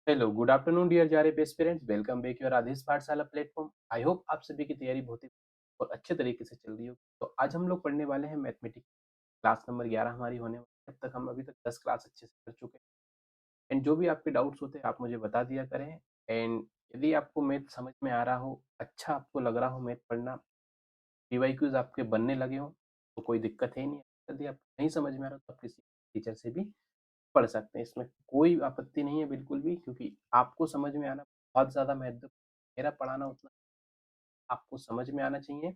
Hello, good afternoon dear जारे best parents, welcome back your Aadesh Pathshala platform. I hope आप सभी की तैयारी बहुत ही और अच्छे तरीके से चल रही हो। तो आज हम लोग पढ़ने वाले हैं मैथमेटिक्स, क्लास नंबर 11 हमारी होने वाली है। अब तक हम अभी तक 10 क्लास अच्छे से कर चुके हैं। एंड जो भी आपके डाउट्स होते हैं आप मुझे बता दिया करें। एंड यदि आपको मैथ समझ में आ रहा हो, अच्छा आपको लग रहा हो मैथ पढ़ना, पीवाईक्यूज आपके बनने लगे हो, तो कोई दिक्कत है ही नहीं। यदि आपको नहीं समझ में आ रहा तो आप किसी टीचर से भी पढ़ सकते हैं, इसमें कोई आपत्ति नहीं है बिल्कुल भी, क्योंकि आपको समझ में आना बहुत ज़्यादा महत्वपूर्ण। मेरा पढ़ाना उतना आपको समझ में आना चाहिए,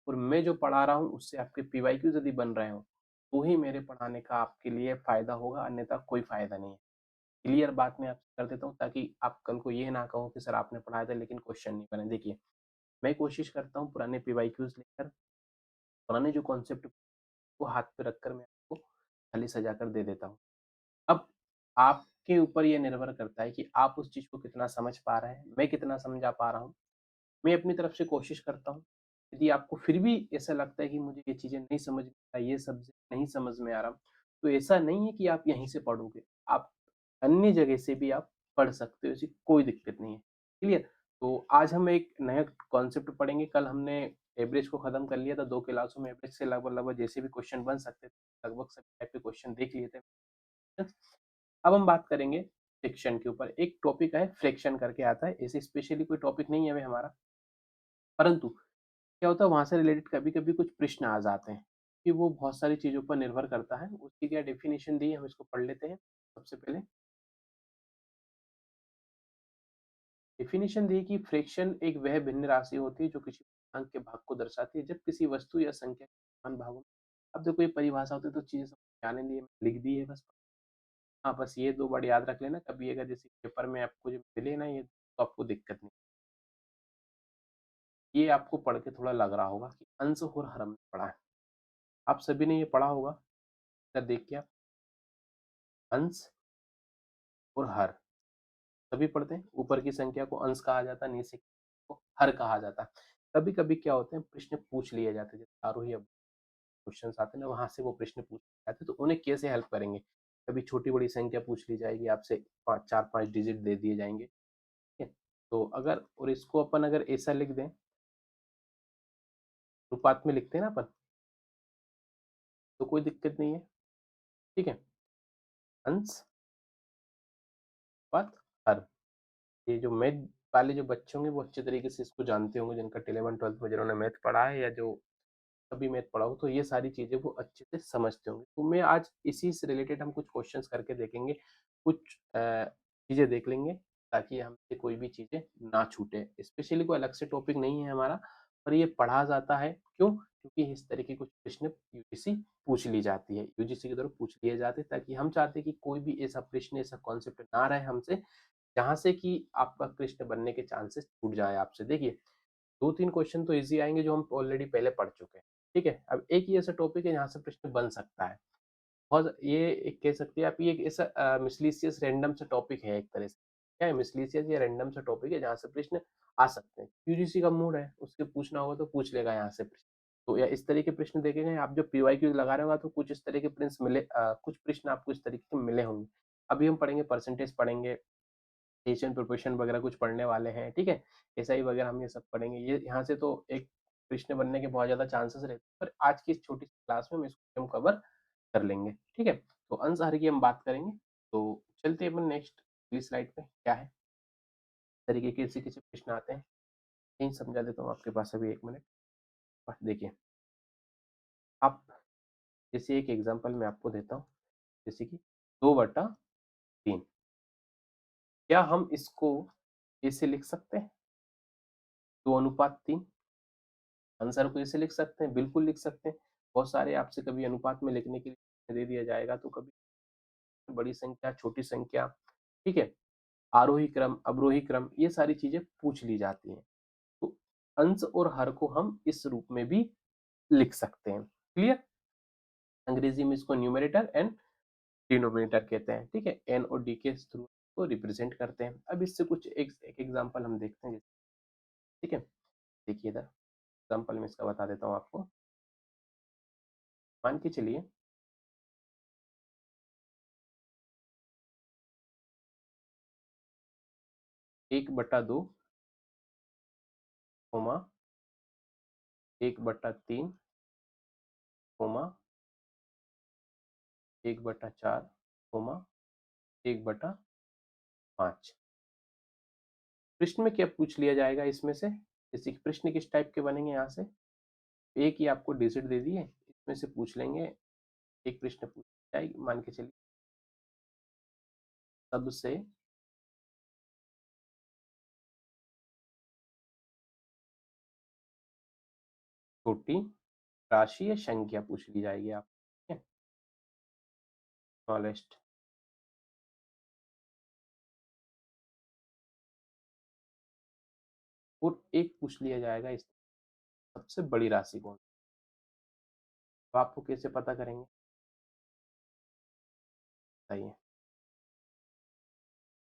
और मैं जो पढ़ा रहा हूँ उससे आपके पीवाईक्यूज यदि बन रहे हो तो ही मेरे पढ़ाने का आपके लिए फ़ायदा होगा, अन्यथा कोई फ़ायदा नहीं है। क्लियर बात मैं आपसे कर देता हूँ ताकि आप कल को ये ना कहो कि सर आपने पढ़ाया था लेकिन क्वेश्चन नहीं बने। देखिए, मैं कोशिश करता हूँ पुराने पीवाईक्यूज लेकर, पुराने जो कॉन्सेप्ट को हाथ पे रखकर मैं आपको खाली सजा कर दे देता हूँ। अब आपके ऊपर ये निर्भर करता है कि आप उस चीज़ को कितना समझ पा रहे हैं, मैं कितना समझा पा रहा हूँ। मैं अपनी तरफ से कोशिश करता हूँ। यदि आपको फिर भी ऐसा लगता है कि मुझे ये चीज़ें नहीं समझ में आ रही, ये सब्जेक्ट नहीं समझ में आ रहा, तो ऐसा नहीं है कि आप यहीं से पढ़ोगे। आप अन्य जगह से भी आप पढ़ सकते हो, ऐसी कोई दिक्कत नहीं है। क्लियर? तो आज हम एक नया कॉन्सेप्ट पढ़ेंगे। कल हमने एवरेज को खत्म कर लिया था, 2 क्लासों में एवरेज से लगभग-लगभग जैसे भी क्वेश्चन बन सकते थे, लगभग सभी टाइप के क्वेश्चन देख लिए थे। अब हम बात करेंगे फ्रैक्शन के ऊपर। एक टॉपिक है फ्रैक्शन करके आता है, ऐसे स्पेशली कोई टॉपिक नहीं है अभी हमारा, परंतु क्या होता है वहां से रिलेटेड कभी कभी कुछ प्रश्न आ जाते हैं कि वो बहुत सारी चीजों पर निर्भर करता है। उसकी क्या डेफिनेशन दी है, हम इसको पढ़ लेते हैं। सबसे पहले डेफिनेशन दी है कि फ्रैक्शन एक वह भिन्न राशि होती है जो किसी अंक के भाग को दर्शाती है जब किसी वस्तु या संख्या के समान भागों में। अब देखो ये परिभाषा होती है तो चीजें समझ में आने लिए लिख दी है बस। हाँ, बस ये दो वर्ड याद रख लेना, कभी अगर जैसे पेपर में आपको जब मिले ना ये तो आपको दिक्कत नहीं। ये आपको पढ़ के थोड़ा लग रहा होगा कि अंश और हर हमने पढ़ा है। आप सभी ने ये पढ़ा होगा। अगर देखिए आप, अंश और हर सभी पढ़ते हैं। ऊपर की संख्या को अंश कहा जाता है, नीचे को हर कहा जाता है। कभी कभी क्या होते हैं प्रश्न पूछ लिए जाते हैं, जैसे आरोही क्वेश्चन आते हैं ना, वहां से वो प्रश्न पूछ लिए जाते हैं, तो उन्हें कैसे हेल्प करेंगे। कभी छोटी बड़ी संख्या पूछ ली जाएगी आपसे, पाँच चार पांच डिजिट दे दिए जाएंगे, ठीक है। तो अगर और इसको अपन अगर ऐसा लिख दें, अनुपात में लिखते हैं ना अपन, तो कोई दिक्कत नहीं है, ठीक है। अंश अनुपात हर, ये जो मैथ वाले जो बच्चे होंगे वो अच्छे तरीके से इसको जानते होंगे, जिनका 11 12 में जिन्होंने मैथ पढ़ा है या जो अभी मैथ पढ़ा हो, तो ये सारी चीजें वो अच्छे से समझते होंगे। तो मैं आज इसी से रिलेटेड हम कुछ क्वेश्चंस करके देखेंगे, कुछ चीजें देख लेंगे ताकि हमसे कोई भी चीजें ना छूटे। स्पेशली कोई अलग से टॉपिक नहीं है हमारा, पर ये पढ़ा जाता है। क्यों? क्योंकि इस तरह के कुछ प्रश्न यूजीसी पूछ ली जाती है, यूजीसी की तरफ पूछ लिए जाते हैं, ताकि हम चाहते हैं कि कोई भी ऐसा प्रश्न, ऐसा कॉन्सेप्ट ना रहे हमसे जहां से कि आपका कृष्ण बनने के चांसेस छूट जाए आपसे। देखिए, दो तीन क्वेश्चन तो इजी आएंगे जो हम ऑलरेडी पहले पढ़ चुके हैं, ठीक है। अब एक ही ऐसा टॉपिक है जहाँ से प्रश्न बन सकता है। बहुत ये एक कह सकते हैं आप, ये एक ऐसा मिसलीसियस रैंडम सा टॉपिक है एक तरह से। क्या है, मिसलीसियस या रैंडम सा टॉपिक है जहाँ से प्रश्न आ सकते हैं। यूजीसी का मूड है, उसके पूछना होगा तो पूछ लेगा यहाँ से प्रश्न। तो या इस तरह के प्रश्न देखेंगे आप, जो पीवाईक्यू लगा रहे होगा तो कुछ इस तरह के प्रश्न मिले, कुछ प्रश्न आपको इस तरीके के मिले होंगे। अभी हम पढ़ेंगे परसेंटेज, पढ़ेंगे एशियन प्रोपोर्शन वगैरह कुछ पढ़ने वाले हैं, ठीक है। एसआई वगैरह हम ये सब पढ़ेंगे। ये यहाँ से तो एक प्रश्न बनने के बहुत ज्यादा चांसेस रहते हैं, पर आज की इस छोटी सी क्लास में हम इसको हम कवर कर लेंगे, ठीक है। तो अंश हर की हम बात करेंगे। तो चलते हैं अपन नेक्स्ट स्लाइड पे, क्या है तरीके के किसी किसी प्रश्न आते हैं। यही समझा देता हूँ आपके पास अभी, एक मिनट। बस देखिए, आप जैसे एक एग्जांपल मैं आपको देता हूँ, जैसे कि 2/3, क्या हम इसको ऐसे लिख सकते हैं? 2:3 आंसर को ऐसे लिख सकते हैं, बिल्कुल लिख सकते हैं। बहुत सारे आपसे कभी अनुपात में लिखने के लिए दे दिया जाएगा, तो कभी बड़ी संख्या, छोटी संख्या, ठीक है, आरोही क्रम, अवरोही क्रम, ये सारी चीजें पूछ ली जाती हैं। तो अंश और हर को हम इस रूप में भी लिख सकते हैं। क्लियर? अंग्रेजी में इसको न्यूमरेटर एंड डिनोमिनेटर कहते हैं, ठीक है। एन और डी के थ्रू को रिप्रेजेंट करते हैं। अब इससे कुछ एक एग्जांपल हम देखते हैं, ठीक है। देखिए इधर एग्जांपल में इसका बता देता हूँ आपको। मान के चलिए 1/2 कोमा 1/3 कोमा 1/4 कोमा 1/5। प्रश्न में क्या पूछ लिया जाएगा इसमें से? जैसे कि प्रश्न किस टाइप के बनेंगे यहाँ से? एक ही आपको डिजिट दे दिए, इसमें से पूछ लेंगे। एक प्रश्न पूछ जाएगी, मान के चलिए सबसे छोटी राशि या संख्या पूछ ली जाएगी आप, ठीक है, स्मॉलेस्ट। और एक पूछ लिया जाएगा इस सबसे बड़ी राशि कौन, तो आपको कैसे पता करेंगे बताइए?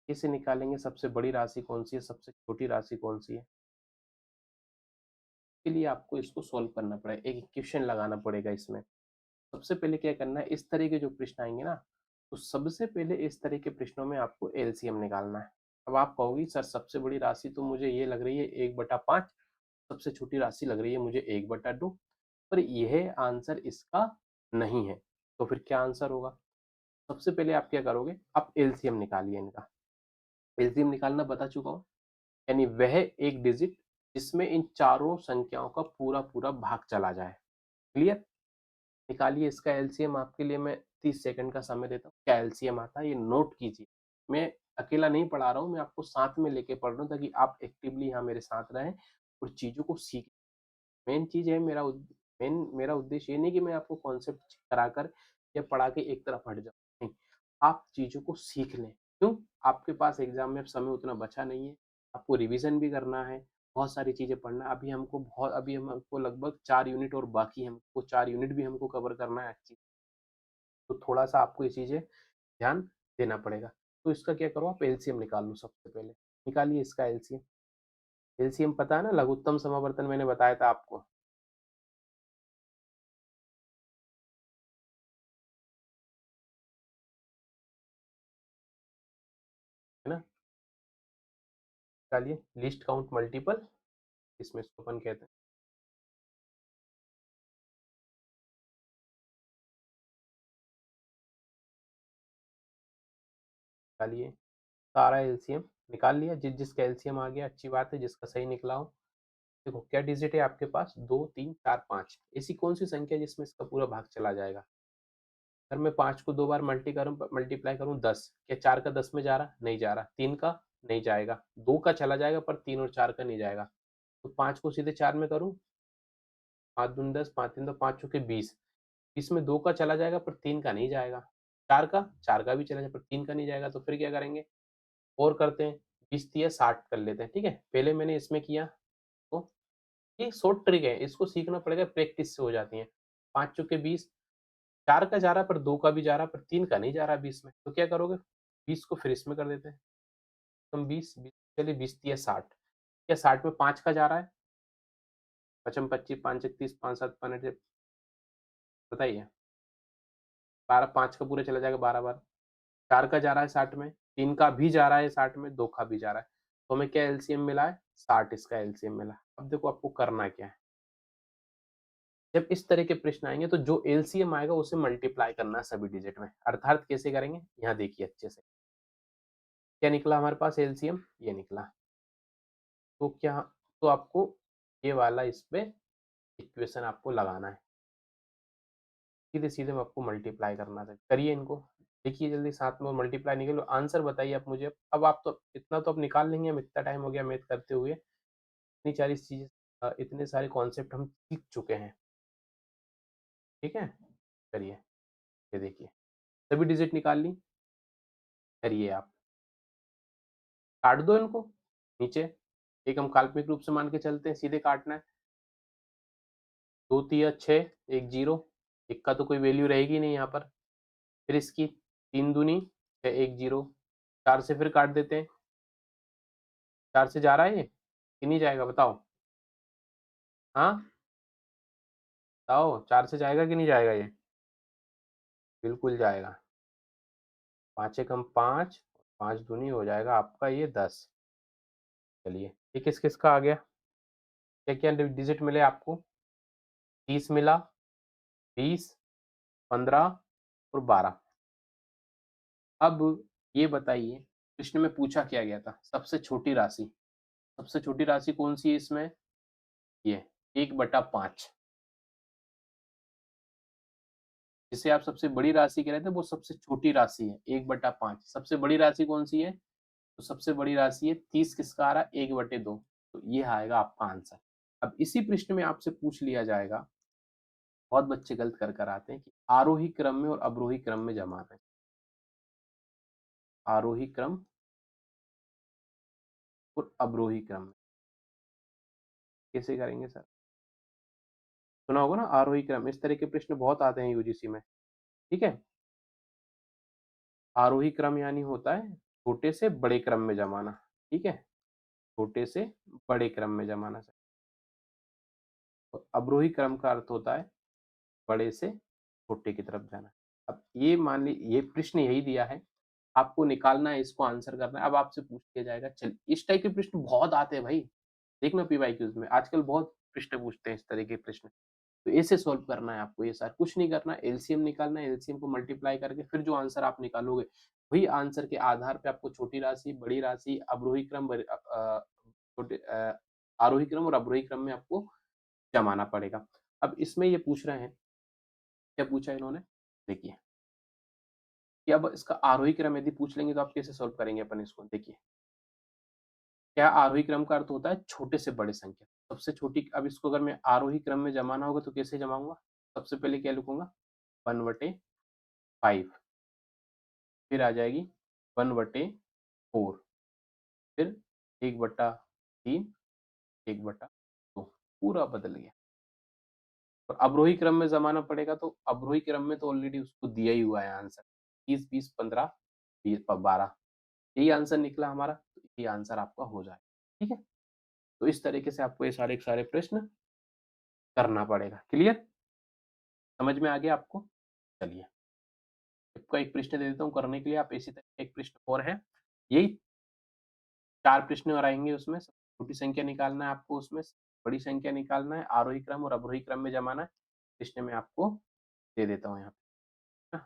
कैसे निकालेंगे सबसे बड़ी राशि कौन सी है, सबसे छोटी राशि कौन सी है? के लिए आपको इसको सॉल्व करना पड़ेगा, एक इक्वेशन लगाना पड़ेगा इसमें। सबसे पहले क्या करना है, इस तरह के जो प्रश्न आएंगे ना, तो सबसे पहले इस तरह के प्रश्नों में आपको एलसीएम निकालना है। अब आप कहोगी सर सबसे बड़ी राशि तो मुझे ये लग रही है 1/5, सबसे छोटी राशि लग रही है मुझे 1/2, पर यह आंसर इसका नहीं है। तो फिर क्या आंसर होगा? सबसे पहले आप क्या करोगे, आप एलसीएम निकालिए इनका। एलसीएम निकालना बता चुका हूँ, यानी वह एक डिजिट जिसमें इन चारों संख्याओं का पूरा पूरा भाग चला जाए। क्लियर? निकालिए इसका एलसीएम। आपके लिए मैं 30 सेकंड का समय देता हूँ। क्या एलसीएम आता है ये नोट कीजिए। मैं अकेला नहीं पढ़ा रहा हूँ, मैं आपको साथ में लेके पढ़ रहा हूँ ताकि आप एक्टिवली यहाँ मेरे साथ रहें और चीज़ों को सीख। मेन चीज़ है मेरा उद्देश्य ये नहीं कि मैं आपको कॉन्सेप्ट कराकर या पढ़ा के एक तरफ हट जाऊँ, नहीं, आप चीज़ों को सीख लें। क्यों? आपके पास एग्जाम में समय उतना बचा नहीं है, आपको रिवीजन भी करना है, बहुत सारी चीज़ें पढ़ना है। अभी हमको लगभग 4 यूनिट और बाकी है, हमको 4 यूनिट भी हमको कवर करना है अच्छी। तो थोड़ा-सा आपको ये चीज़ें ध्यान देना पड़ेगा। तो इसका क्या करो, आप एलसीएम निकाल लो सबसे पहले। निकालिए इसका एलसीएम। एलसीएम पता है ना, लघुत्तम समावर्तन मैंने बताया था आपको, है ना? निकालिए लीस्ट काउंट मल्टीपल, इसमें इसको अपन कहते हैं। निकालिए सारा एलसीएम। निकाल लिया? जिसका एलसीएम आ गया अच्छी बात है, जिसका सही निकला हो। देखो क्या डिजिट है आपके पास, 2 3 4 5, ऐसी कौन सी संख्या है जिसमें इसका पूरा भाग चला जाएगा? अगर मैं 5 को 2 बार मल्टीप्लाई करूं 10, क्या 4 का 10 में जा रहा? नहीं जा रहा। 3 का नहीं जाएगा, 2 का चला जाएगा पर 3 और 4 का नहीं जाएगा। तो 5 को सीधे 4 में करूं, 5 दूनी 10, 5 3 तो 5 चौके 20, इसमें 2 का चला जाएगा पर 3 का नहीं जाएगा। 4 का भी चला जाएगा पर 3 का नहीं जाएगा। तो फिर क्या करेंगे, और करते हैं, 20 × 60 कर लेते हैं, ठीक है। पहले मैंने इसमें किया, तो ये शॉर्ट ट्रिक है, इसको सीखना पड़ेगा, प्रैक्टिस से हो जाती है। 5 चौके 20, 4 का जा रहा है पर 2 का भी जा रहा है पर 3 का नहीं जा रहा 20 में, तो क्या करोगे, 20 को फिर इसमें कर देते हैं। तो 20 चलिए 20 × 60, क्या 60 में 5 का जा रहा है? पचम 25, 5 31, 5 7 15, बताइए। 12, 5 का पूरा चला जाएगा 12 बार। 4 का जा रहा है 60 में, 3 का भी जा रहा है 60 में, 2 का भी जा रहा है। तो हमें क्या एलसीएम मिला है? 60 इसका एलसीएम मिला। अब देखो आपको करना क्या है, जब इस तरह के प्रश्न आएंगे तो जो एलसीएम आएगा उसे मल्टीप्लाई करना है सभी डिजिट में। अर्थात कैसे करेंगे, यहाँ देखिए अच्छे से। क्या निकला हमारे पास एलसीएम, ये निकला। तो क्या, तो आपको ये वाला इस पे इक्वेशन आपको लगाना है, सीधे सीधे में आपको मल्टीप्लाई करना है। करिए इनको, देखिए जल्दी, साथ में मल्टीप्लाई निकलो, आंसर बताइए आप मुझे। अब आप तो इतना तो अब निकाल लेंगे, हम इतना टाइम हो गया मैथ करते हुए, इतनी सारी चीजें, इतने सारे कॉन्सेप्ट हम सीख चुके हैं, ठीक है। करिए, ये देखिए सभी डिजिट निकाल ली। करिए आप, काट दो इनको नीचे, एक हम काल्पनिक रूप से मान के चलते हैं, सीधे काटना है। 2 3 6, एक जीरो, एक का तो कोई वैल्यू रहेगी नहीं यहाँ पर। फिर इसकी 3 दूनी 6, एक जीरो, 4 से फिर काट देते हैं। 4 से जा रहा है ये कि नहीं जाएगा, बताओ। हाँ बताओ, 4 से जाएगा कि नहीं जाएगा ये? बिल्कुल जाएगा। 5 एकम 5, 5 दूनी हो जाएगा आपका ये 10। चलिए, ये किस-किसका आ गया? क्या-क्या डिजिट मिले आपको? 30 मिला, 20, 15 और 12। अब ये बताइए, प्रश्न में पूछा क्या गया था? सबसे छोटी राशि। सबसे छोटी राशि कौन-सी है इसमें? ये 1/5। जिसे आप सबसे बड़ी राशि कह रहे थे, वो सबसे छोटी राशि है, 1/5। सबसे बड़ी राशि कौन-सी है? तो सबसे बड़ी राशि है 30, किसका आ रहा है? 1/2। तो ये आएगा आपका आंसर। अब इसी प्रश्न में आपसे पूछ लिया जाएगा, बहुत बच्चे गलत कर आते हैं कि आरोही क्रम में और अवरोही क्रम में जमाना है। आरोही क्रम और अवरोही क्रम में कैसे करेंगे सर? सुना होगा ना आरोही क्रम, इस तरह के प्रश्न बहुत आते हैं यूजीसी में, ठीक है? आरोही क्रम यानी होता है छोटे से बड़े क्रम में जमाना, ठीक है? छोटे से बड़े क्रम में जमाना सर। और अवरोही क्रम का अर्थ होता है बड़े से छोटे की तरफ जाना। अब ये मान ली ये प्रश्न यही दिया है, आपको निकालना है, इसको आंसर करना है। अब आपसे पूछ लिया जाएगा, चल इस टाइप के प्रश्न बहुत आते हैं भाई, देखना पीवाईक्यूज़ में आजकल बहुत प्रश्न पूछते हैं इस तरह के प्रश्न। तो ऐसे सॉल्व करना है आपको, ये सारा कुछ नहीं करना है, एलसीएम निकालना है, एलसीएम को मल्टीप्लाई करके फिर जो आंसर आप निकालोगे, वही आंसर के आधार पे आपको छोटी राशि, बड़ी राशि, अवरोही क्रम, छोटे आरोही क्रम और अवरोही क्रम में आपको जमाना पड़ेगा। अब इसमें ये पूछ रहे हैं, क्या पूछा है इन्होंने? देखिए, कि अब इसका आरोही क्रम यदि पूछ लेंगे तो आप कैसे सॉल्व करेंगे अपन इसको? देखिए, क्या आरोही क्रम का अर्थ होता है छोटे से बड़े संख्या। सबसे छोटी, अब इसको अगर मैं आरोही क्रम में जमाना होगा तो कैसे जमाऊँगा? सबसे पहले क्या लिखूँगा? 1/5, फिर आ जाएगी 1/4, फिर 1/3, 1/2, पूरा बदल गया। और अवरोही क्रम में जमाना पड़ेगा तो अवरोही क्रम में तो ऑलरेडी उसको दिया ही हुआ है आंसर। 30, 20, 15, 12, यही आंसर निकला हमारा, तो ये आंसर आपका हो जाएगा, ठीक है? तो इस तरीके से आपको ये सारे के सारे प्रश्न करना पड़ेगा। क्लियर? समझ में आ गया आपको? चलिए, आपको एक प्रश्न दे देता हूँ करने के लिए, आप इसी तरह एक प्रश्न और है। यही 4 प्रश्न और आएँगे उसमें, छोटी संख्या निकालना है आपको उसमें, बड़ी संख्या निकालना है, आरोही क्रम और अवरोही क्रम में जमाना है। प्रश्न मैं आपको दे देता हूँ यहाँ पे, ना?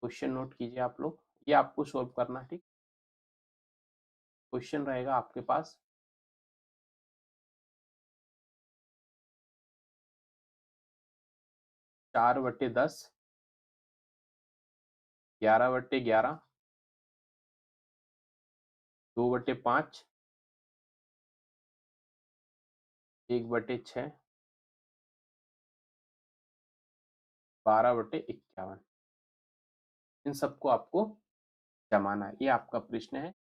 क्वेश्चन नोट कीजिए आप लोग, ये आपको सॉल्व करना है, ठीक? क्वेश्चन रहेगा आपके पास 4/10, 11/11, 2/5, 1/6, 12/51, इन सबको आपको जमाना है। ये आपका प्रश्न है।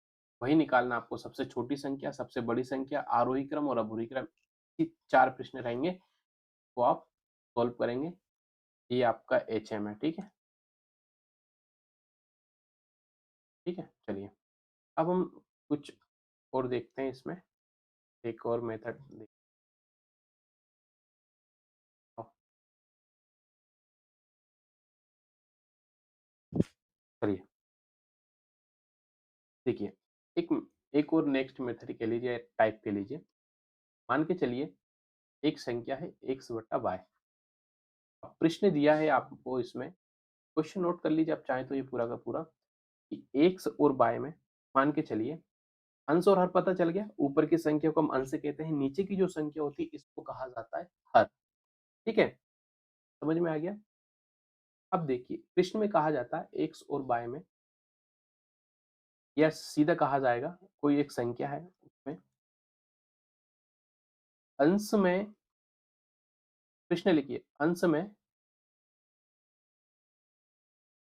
वही निकालना आपको, सबसे छोटी संख्या, सबसे बड़ी संख्या, आरोही क्रम और अवरोही क्रम। ये 4 प्रश्न रहेंगे, वो आप सॉल्व करेंगे। ये आपका एचएम है, ठीक है? ठीक है? चलिए, अब हम कुछ और देखते हैं इसमें, एक और मेथड देखते हैं। चलिए, देखिए, एक एक और नेक्स्ट मेथड कह लीजिए, टाइप कह लीजिए। मान के चलिए एक संख्या है x/y। अब प्रश्न दिया है आपको इसमें, क्वेश्चन नोट कर लीजिए आप चाहें तो ये पूरा का पूरा, कि x और y में मान के चलिए अंश और हर पता चल गया, ऊपर की संख्या को हम अंश कहते हैं, नीचे की जो संख्या होती है इसको कहा जाता है हर, ठीक है? समझ में आ गया? अब देखिए, प्रश्न में कहा जाता है x और y में, या सीधा कहा जाएगा कोई एक संख्या है उसमें अंश में, प्रश्न लिखिए, अंश में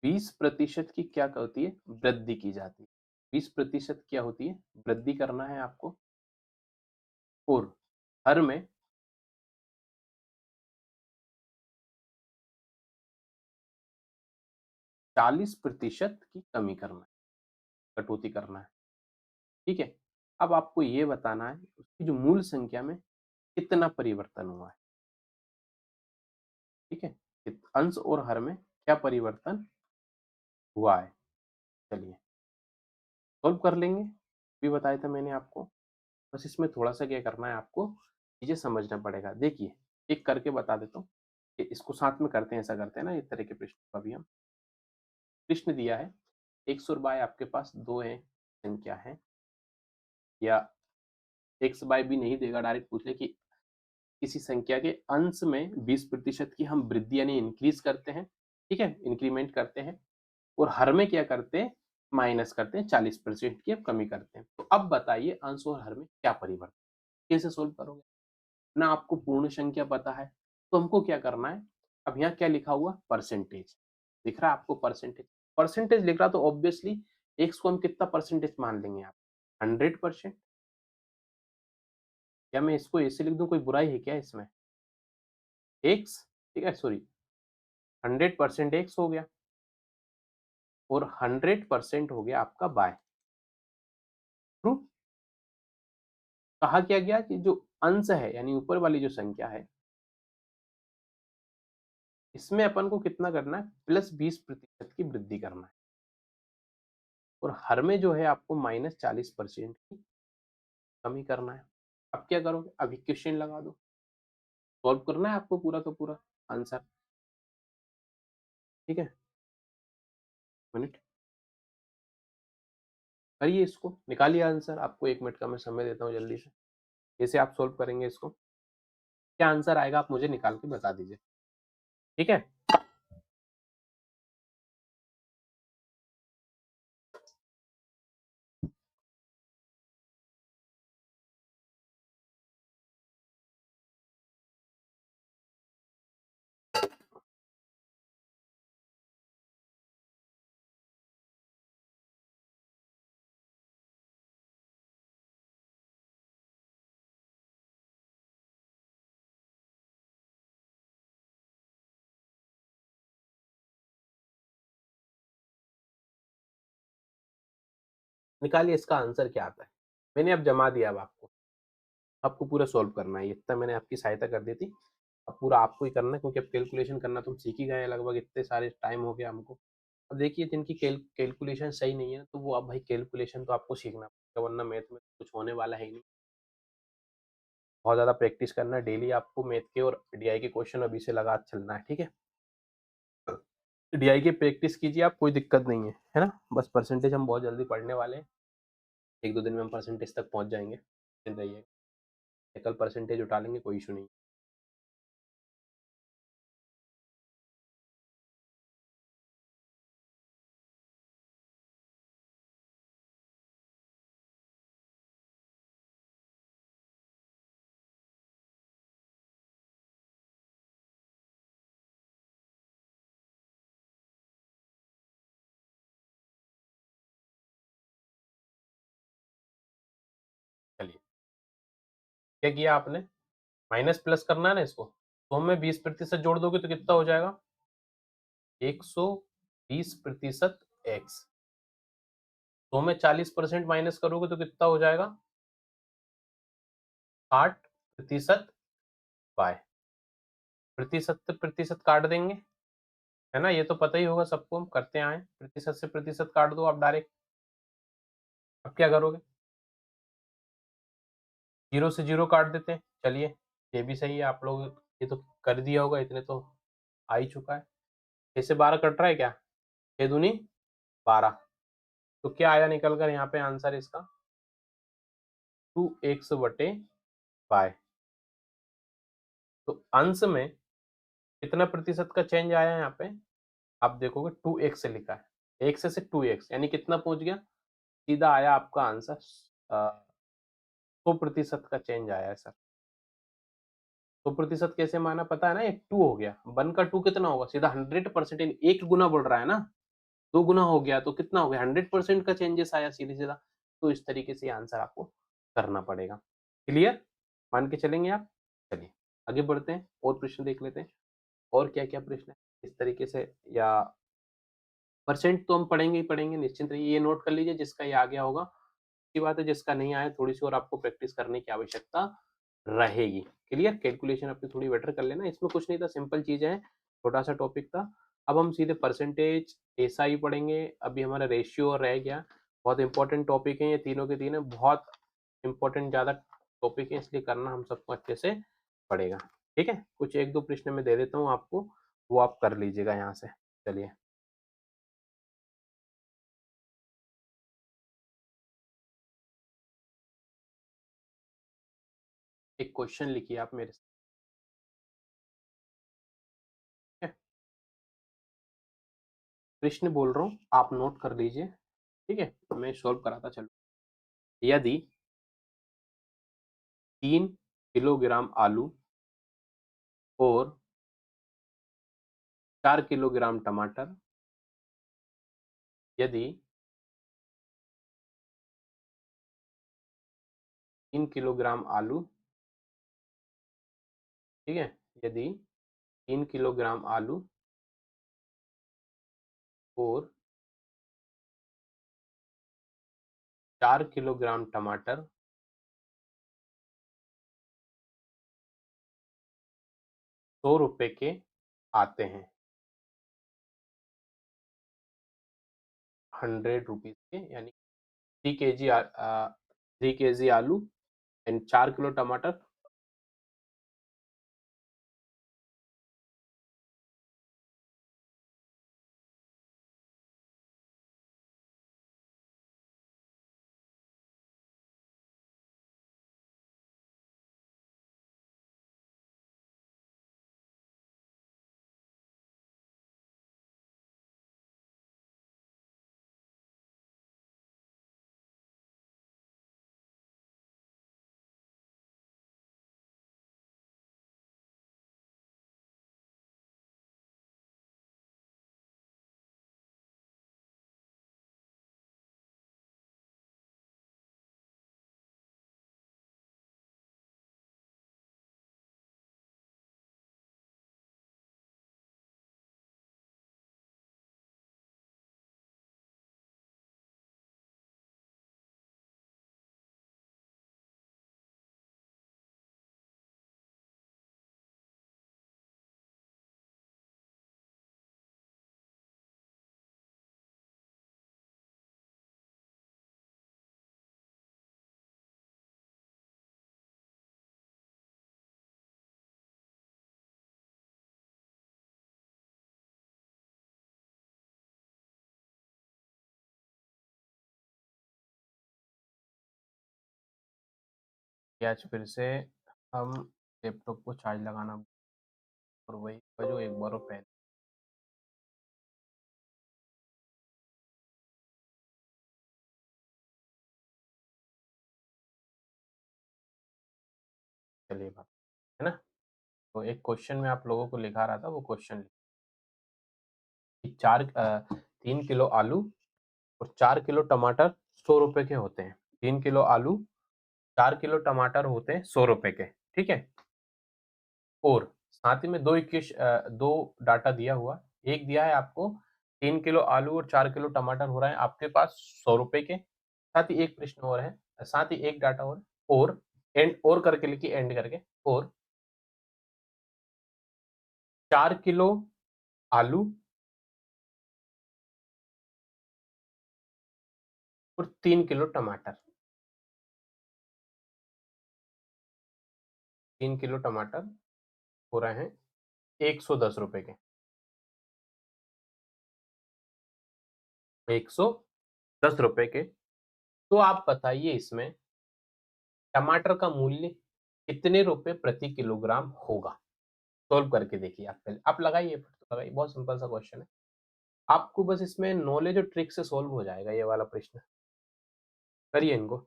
20% की क्या होती है? वृद्धि की जाती है। 20% क्या होती है? वृद्धि करना है आपको। और हर में 40% की कमी करना है, कटौती करना है, ठीक है? अब आपको ये बताना है उसकी जो मूल संख्या में कितना परिवर्तन हुआ है, ठीक है? अंश और हर में क्या परिवर्तन हुआ है? चलिए, सॉल्व कर लेंगे। भी बताया था मैंने आपको। बस इसमें थोड़ा-सा क्या करना है आपको, चीज़ें समझना पड़ेगा। देखिए, एक करके बता देता हूँ, कि इसको साथ में करते हैं, ऐसा करते हैं ना इस तरह के प्रश्न का भी हम। प्रश्न दिया है, एक्स और वाई आपके पास 2 हैं, संख्या है, या एक्स वाई भी नहीं देगा, डायरेक्ट पूछ ले कि किसी संख्या के अंश में 20% की हम वृद्धि यानी इंक्रीज करते हैं, ठीक है, इंक्रीमेंट करते हैं, और हर में क्या करते हैं, माइनस करते हैं, 40% की अब कमी करते हैं। तो अब बताइए अंश और हर में क्या परिवर्तन, कैसे सोल्व करोगे? ना आपको पूर्ण संख्या पता है, तो हमको क्या करना है, अब यहाँ क्या लिखा हुआ, परसेंटेज दिख रहा है आपको, परसेंटेज परसेंटेज लिख रहा, तो ऑब्वियसली एक्स को हम कितना परसेंटेज मान लेंगे आप, 100%। या मैं इसको ऐसे लिख दूं, कोई बुराई है क्या इसमें, एक्स, ठीक है, सॉरी, 100% एक्स हो गया, और 100% हो गया आपका बाय। ट्रू। कहा क्या गया कि जो अंश है यानी ऊपर वाली जो संख्या है, इसमें अपन को कितना करना है, +20% की वृद्धि करना है, और हर में जो है आपको -40% की कमी करना है। अब क्या करोगे, अब इक्वेशन लगा दो, सॉल्व करना है आपको पूरा का पूरा आंसर, ठीक है। मिनट करिए, इसको निकालिए आंसर, आपको 1 मिनट का मैं समय देता हूँ जल्दी से। कैसे आप सॉल्व करेंगे इसको, क्या आंसर आएगा आप मुझे निकाल के बता दीजिए, ठीक है। निकालिए इसका आंसर क्या आता है, मैंने अब जमा दिया, अब आपको आपको पूरा सॉल्व करना है, इतना मैंने आपकी सहायता कर दी थी, अब पूरा आपको ही करना है, क्योंकि अब कैलकुलेशन करना तो हम सीख ही गए हैं लगभग, इतने सारे टाइम हो गया हमको। अब देखिए जिनकी कैलकुलेशन सही नहीं है, तो वो अब भाई कैलकुलेशन तो आपको सीखना पड़ेगा, वरना मैथ में कुछ होने वाला है ही नहीं। बहुत ज़्यादा प्रैक्टिस करना है डेली आपको मैथ के, और डीआई के क्वेश्चन अभी से लगा चलना है, ठीक है। डीआई की प्रैक्टिस कीजिए आप, कोई दिक्कत नहीं है ना। बस परसेंटेज हम बहुत जल्दी पढ़ने वाले हैं, 1-2 दिन में हम परसेंटेज तक पहुंच जाएंगे, चिंता रहिए, कल परसेंटेज उठा लेंगे, कोई इशू नहीं। चलिए, क्या किया आपने, माइनस प्लस करना है ना इसको, तो में 20% जोड़ दोगे तो कितना हो जाएगा, 120% एक्स, तो में 40% माइनस करोगे तो कितना हो जाएगा, 60% वाई, प्रतिशत से प्रतिशत काट देंगे, है ना, ये तो पता ही होगा सबको, हम करते आए, प्रतिशत से प्रतिशत काट दो आप डायरेक्ट। अब क्या करोगे, 0 से 0 काट देते हैं, चलिए ये भी सही है, आप लोग ये तो कर दिया होगा, इतने तो आ ही चुका है। 6 से 12 कट रहा है क्या, 6 दूनी 12, तो क्या आया निकल कर यहाँ पे आंसर इसका, 2x/y। तो अंश में कितना प्रतिशत का चेंज आया है यहाँ पे, आप देखोगे 2x से लिखा है, x से 2x यानी कितना पहुंच गया, सीधा आया आपका आंसर, 100% का चेंज आया है सर। 100% कैसे माना पता है ना, एक 2 हो गया, 1 का 2 कितना होगा, सीधा 100%, एक गुना बोल रहा है ना, 2 गुना हो गया तो कितना हो गया, 100% का चेंजेस आया सीधे सीधा। तो इस तरीके से आंसर आपको करना पड़ेगा। क्लियर, मान के चलेंगे आप। चलिए आगे बढ़ते हैं, और प्रश्न देख लेते हैं, और क्या क्या प्रश्न है इस तरीके से, या परसेंट तो हम पढ़ेंगे ही पढ़ेंगे, निश्चिंत रहिए, ये नोट कर लीजिए, जिसका ये आ गया होगा अच्छी बात है, जिसका नहीं आया थोड़ी सी और आपको प्रैक्टिस करने की आवश्यकता रहेगी। क्लियर, कैलकुलेशन अपनी थोड़ी बेटर कर लेना, इसमें कुछ नहीं था, सिंपल चीजें हैं, छोटा सा टॉपिक था। अब हम सीधे परसेंटेज एसआई पढ़ेंगे, अभी हमारा रेशियो रह गया, बहुत इंपॉर्टेंट टॉपिक है ये तीनों के तीनों, बहुत इंपॉर्टेंट ज़्यादा टॉपिक है, इसलिए करना हम सबको अच्छे से पड़ेगा। ठीक है, कुछ एक दो प्रश्न मैं दे देता हूँ आपको, वो आप कर लीजिएगा यहाँ से। चलिए, एक क्वेश्चन लिखिए आप मेरे से। ठीक है? प्रश्न बोल रहा हूँ, आप नोट कर लीजिए। ठीक है, मैं सॉल्व कराता चलूँ। यदि 3 किलोग्राम आलू और 4 किलोग्राम टमाटर, यदि 3 किलोग्राम आलू, ठीक है, यदि 3 किलोग्राम आलू और 4 किलोग्राम टमाटर 100 रुपए के आते हैं, 100 रुपीज के, यानी 3 केजी आलू एंड 4 किलो टमाटर। आज फिर से हम लैपटॉप को चार्ज लगाना, और वही जो एक बार पहले। चलिए बात है ना। तो एक क्वेश्चन में आप लोगों को लिखा रहा था, वो क्वेश्चन 3 किलो आलू और 4 किलो टमाटर 100 रुपए के होते हैं। 3 किलो आलू, 4 किलो टमाटर होते हैं 100 रुपए के। ठीक है, और साथ ही में दो डाटा दिया हुआ, एक दिया है आपको 3 किलो आलू और 4 किलो टमाटर हो रहा है आपके पास 100 रुपए के। साथ ही एक प्रश्न और है, साथ ही एक डाटा और एंड और करके लिखिए, एंड करके, और 4 किलो आलू और 3 किलो टमाटर, 3 किलो टमाटर हो रहे हैं 110 रुपए के, 110 रुपए के। तो आप बताइए इसमें टमाटर का मूल्य कितने रुपए प्रति किलोग्राम होगा। सॉल्व करके देखिए, आप पहले आप लगाइए, फिर तो लगाइए, बहुत सिंपल सा क्वेश्चन है। आपको बस इसमें नॉलेज और ट्रिक से सॉल्व हो जाएगा ये वाला प्रश्न। करिए इनको।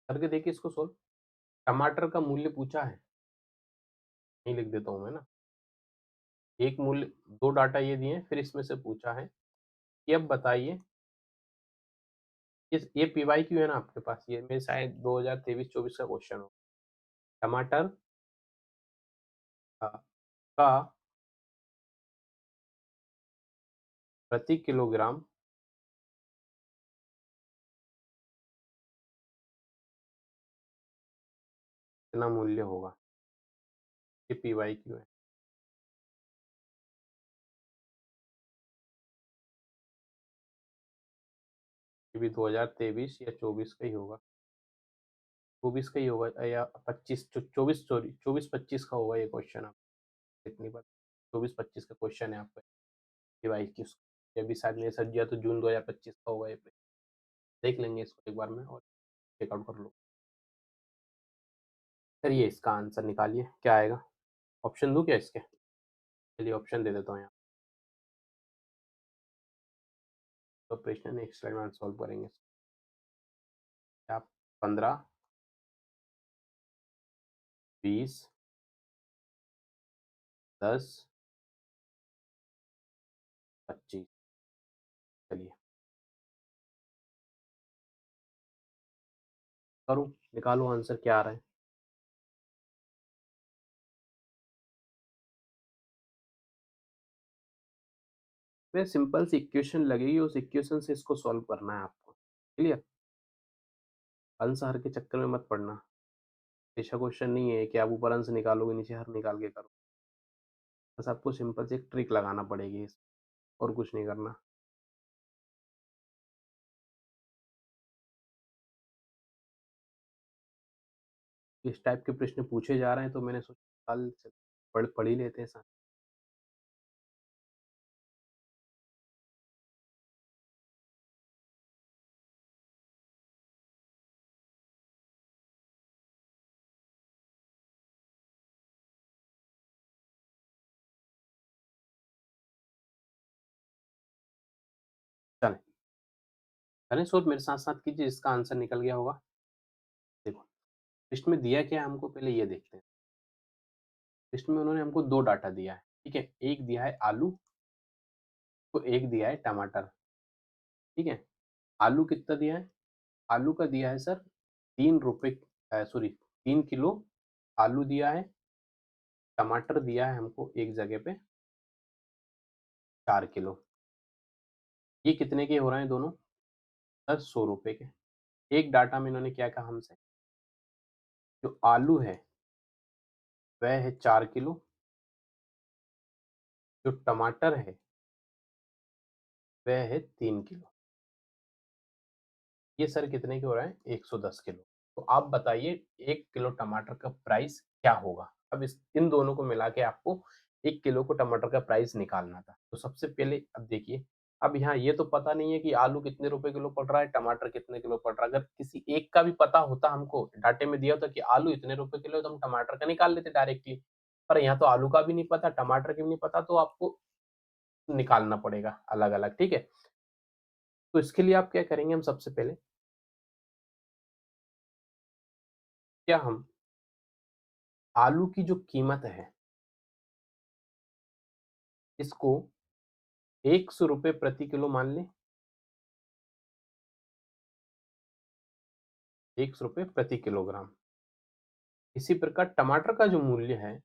करके देखिए इसको सॉल्व। टमाटर का मूल्य पूछा है, नहीं लिख देता हूँ मैं ना। एक मूल्य, दो डाटा ये दिए हैं, फिर इसमें से पूछा है कि अब बताइए, इस ये पीवाई क्यू है ना आपके पास, ये मेरे शायद 2023-24 का क्वेश्चन हो। टमाटर का प्रति किलोग्राम कितना मूल्य होगा, ये PYQ है। ये भी 2023 या 24 का ही होगा, 24 का ही होगा या 25, 24, सॉरी 24-25 का होगा ये क्वेश्चन। आप इतनी बात 24-25 का क्वेश्चन है आपका PYQ। ये भी शायद मेरे सर दिया तो जून 2025 का होगा ये पे। देख लेंगे इसको एक बार में और चेकआउट कर लो। चलिए इसका आंसर निकालिए, क्या आएगा। ऑप्शन दूं क्या इसके? चलिए ऑप्शन दे देता हूँ यहाँ। तो प्रश्न नेक्स्ट स्लाइड में सॉल्व करेंगे। आप 15, 20, 10, 25। चलिए करूँ, निकालो आंसर क्या आ रहा है। वे सिंपल सी इक्वेशन लगेगी, उस इक्वेशन से इसको सॉल्व करना है आपको। क्लियर? अंश हर के चक्कर में मत पड़ना। ऐसा क्वेश्चन नहीं है कि आप ऊपर अंश निकालोगे नीचे हर निकाल के करो। बस आपको सिंपल से एक ट्रिक लगाना पड़ेगी, और कुछ नहीं करना। इस टाइप के प्रश्न पूछे जा रहे हैं तो मैंने सोचा कल पढ़ ही लेते हैं साथ। चलें, चलें सोच मेरे साथ साथ कीजिए, इसका आंसर निकल गया होगा। देखो लिस्ट में दिया क्या है हमको, पहले ये देखते हैं। लिस्ट में उन्होंने हमको दो डाटा दिया है, ठीक है। एक दिया है आलू, तो एक दिया है टमाटर, ठीक है। आलू कितना दिया है? आलू का दिया है सर 3 रुपए, सॉरी 3 किलो आलू दिया है। टमाटर दिया है हमको एक जगह पे 4 किलो। ये कितने के हो रहे हैं दोनों? सर 100 रुपए के। एक डाटा में इन्होंने क्या कहा हमसे, जो आलू है वह है 4 किलो, जो टमाटर है वह है 3 किलो। ये सर कितने के हो रहा है? 110 किलो। तो आप बताइए 1 किलो टमाटर का प्राइस क्या होगा। अब इस इन दोनों को मिला के आपको 1 किलो को टमाटर का प्राइस निकालना था। तो सबसे पहले अब देखिए, अब यहाँ ये तो पता नहीं है कि आलू कितने रुपए किलो पड़ रहा है, टमाटर कितने किलो पड़ रहा है। अगर किसी एक का भी पता होता, हमको डाटे में दिया होता कि आलू इतने रुपए किलो, तो हम टमाटर का निकाल लेते डायरेक्टली। पर यहाँ तो आलू का भी नहीं पता, टमाटर का भी नहीं पता, तो आपको निकालना पड़ेगा अलग अलग, ठीक है। तो इसके लिए आप क्या करेंगे, हम सबसे पहले क्या, हम आलू की जो कीमत है इसको 100 रुपए प्रति किलो मान लें। 100 रुपए प्रति किलोग्राम। इसी प्रकार टमाटर का जो मूल्य है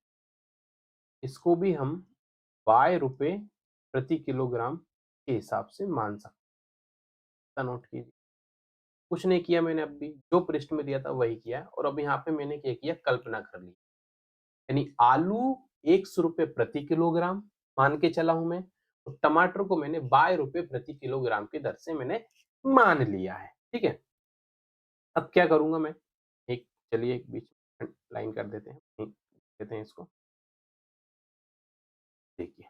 इसको भी हम ₹Y प्रति किलोग्राम के हिसाब से मान सकते हैं। नोट कीजिए, कुछ नहीं किया मैंने, अभी जो पृष्ठ में दिया था वही किया, और अब यहाँ पे मैंने क्या किया, कल्पना कर ली। यानी आलू 100 रुपए प्रति किलोग्राम मान के चला हूं मैं, और टमाटर को मैंने ₹Y प्रति किलोग्राम की दर से मैंने मान लिया है, ठीक है। अब क्या करूंगा मैं, एक चलिए एक बीच में लाइन कर देते हैं, देते हैं इसको। देखिए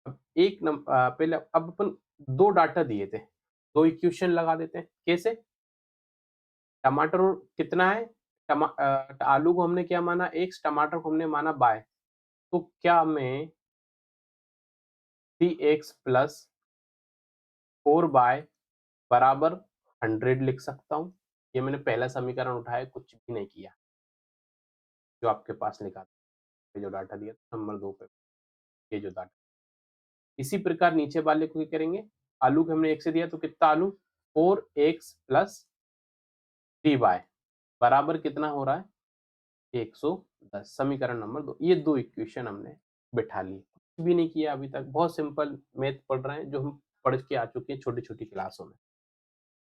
अब पहले अब अपन दो डाटा दिए थे, दो इक्वेशन लगा देते हैं। कैसे? टमाटर कितना है, आलू को हमने क्या माना x, टमाटर को हमने माना y। तो क्या मैं 3x प्लस 4y बराबर 100 लिख सकता हूँ? ये मैंने पहला समीकरण उठाया, कुछ भी नहीं किया, जो आपके पास निकाला जो डाटा दिया नंबर 2 पे, ये जो डाटा। इसी प्रकार नीचे वाले को क्या करेंगे, आलू को हमने 1 से दिया तो कितना आलू, 4x प्लस 3y बराबर कितना हो रहा है, 110। समीकरण नंबर 2, ये दो इक्वेशन हमने बिठा ली। भी नहीं किया अभी तक, बहुत सिंपल मैथ पढ़ रहे हैं जो हम पढ़ के आ चुके हैं छोटी-छोटी क्लासों में।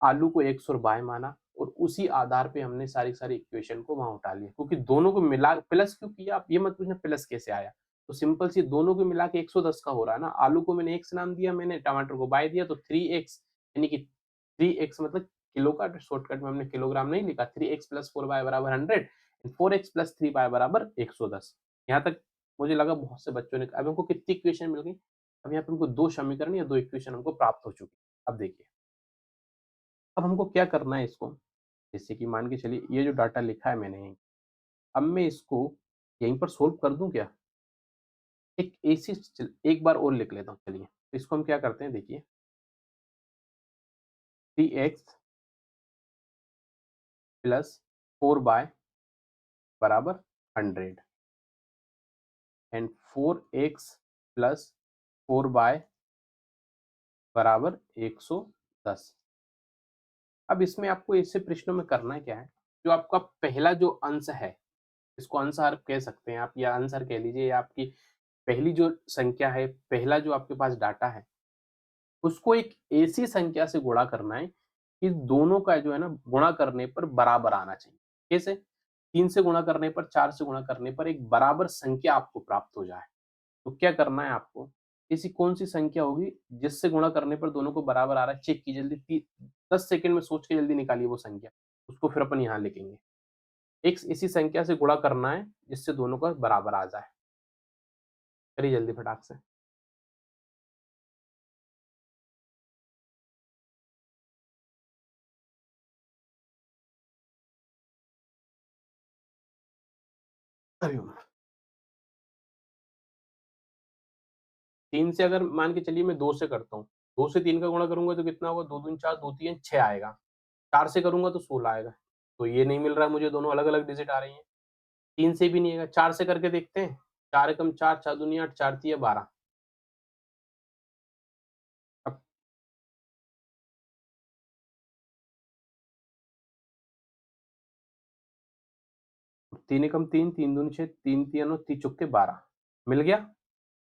आलू को एक्स और वाई माना और उसी आधार पे हमने सारी इक्वेशन को वहाँ उठा लिया, क्योंकि दोनों को मिला प्लस क्यों किया, आप ये मत पूछना प्लस कैसे आया। तो सिंपल सी दोनों को मिला के 110 का हो रहा है ना, आलू को मैंने एक्स नाम दिया, मैंने टमाटर को वाई दिया, तो 3x यानी कि 3x मतलब किलो का शॉर्टकट में हमने किलोग्राम नहीं लिखा, 3x + 4y बराबर 100, 4x + 3y बराबर 110। यहाँ तक मुझे लगा बहुत से बच्चों ने, अब हमको कितनी इक्वेशन मिल गई, अब यहाँ पे हमको 2 समीकरण या 2 इक्वेशन हमको प्राप्त हो चुकी है। अब देखिए, अब हमको क्या करना है इसको, जैसे कि मान के चलिए ये जो डाटा लिखा है मैंने, अब मैं इसको यहीं पर सोल्व कर दूं क्या? एक ऐसी एक बार और लिख लेता हूँ, चलिए। तो इसको हम क्या करते हैं, देखिए, 3x + 4y बराबर 100 एंड 4x + 4y बराबर 110। अब इसमें आपको ऐसे प्रश्नों में करना क्या है, जो आपका पहला जो अंश है, इसको आंसर कह सकते हैं आप, या आंसर कह लीजिए, या आपकी पहली जो संख्या है, पहला जो आपके पास डाटा है, उसको एक ऐसी संख्या से गुणा करना है कि दोनों का जो है ना, गुणा करने पर बराबर आना चाहिए। कैसे? 3 से गुणा करने पर, 4 से गुणा करने पर एक बराबर संख्या आपको प्राप्त हो जाए। तो क्या करना है आपको, ऐसी कौन-सी संख्या होगी जिससे गुणा करने पर दोनों को बराबर आ रहा है, चेक कीजिए जल्दी, 10 सेकंड में सोच के जल्दी निकालिए वो संख्या। उसको फिर अपन यहाँ लिखेंगे। एक ऐसी संख्या से गुणा करना है जिससे दोनों का बराबर आ जाए। करिए जल्दी फटाक से। हरिओम। 3 से अगर मान के चलिए मैं 2 से करता हूँ, 2 से 3 का गुणा करूँगा तो कितना होगा, 2 दूनी 4, 2 तिया 6 आएगा। 4 से करूँगा तो 16 आएगा। तो ये नहीं मिल रहा है मुझे, दोनों अलग-अलग डिजिट आ रही हैं। 3 से भी नहीं आएगा, 4 से करके देखते हैं। 4 एकम 4, 4 दूनी 8, 4 तिया 12। अब 3 एकम 3, 3 दूनी 6, 3 तिया 9, 3 चौके 12। मिल गया?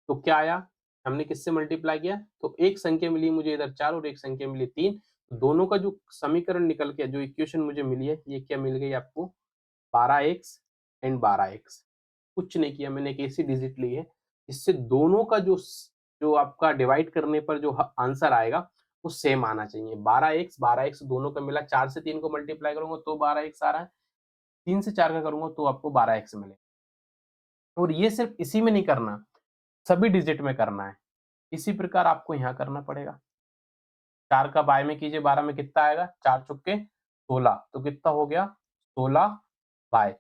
तो क्या आया? हमने किससे मल्टीप्लाई किया? तो एक संख्या मिली मुझे इधर 4 और एक संख्या मिली 3। दोनों का जो समीकरण निकल के, जो इक्वेशन मुझे मिली है, ये क्या मिल गई आपको? 12x and 12x। कुछ नहीं किया, मैंने एक ऐसी डिजिट ली है जिससे दोनों का जो आपका डिवाइड करने पर जो आंसर आएगा वो सेम आना चाहिए। 12x दोनों का मिला, 4 से 3 को मल्टीप्लाई करूंगा तो 12x आ रहा है, 3 से 4 का करूंगा तो आपको 12x मिलेगा। और ये सिर्फ इसी में नहीं करना, सभी डिजिट में करना है। इसी प्रकार आपको यहाँ करना पड़ेगा। 4 का बाय में कीजिए, 12 में कितना आएगा? 4 चौके 16, तो कितना हो गया? 16 बाय।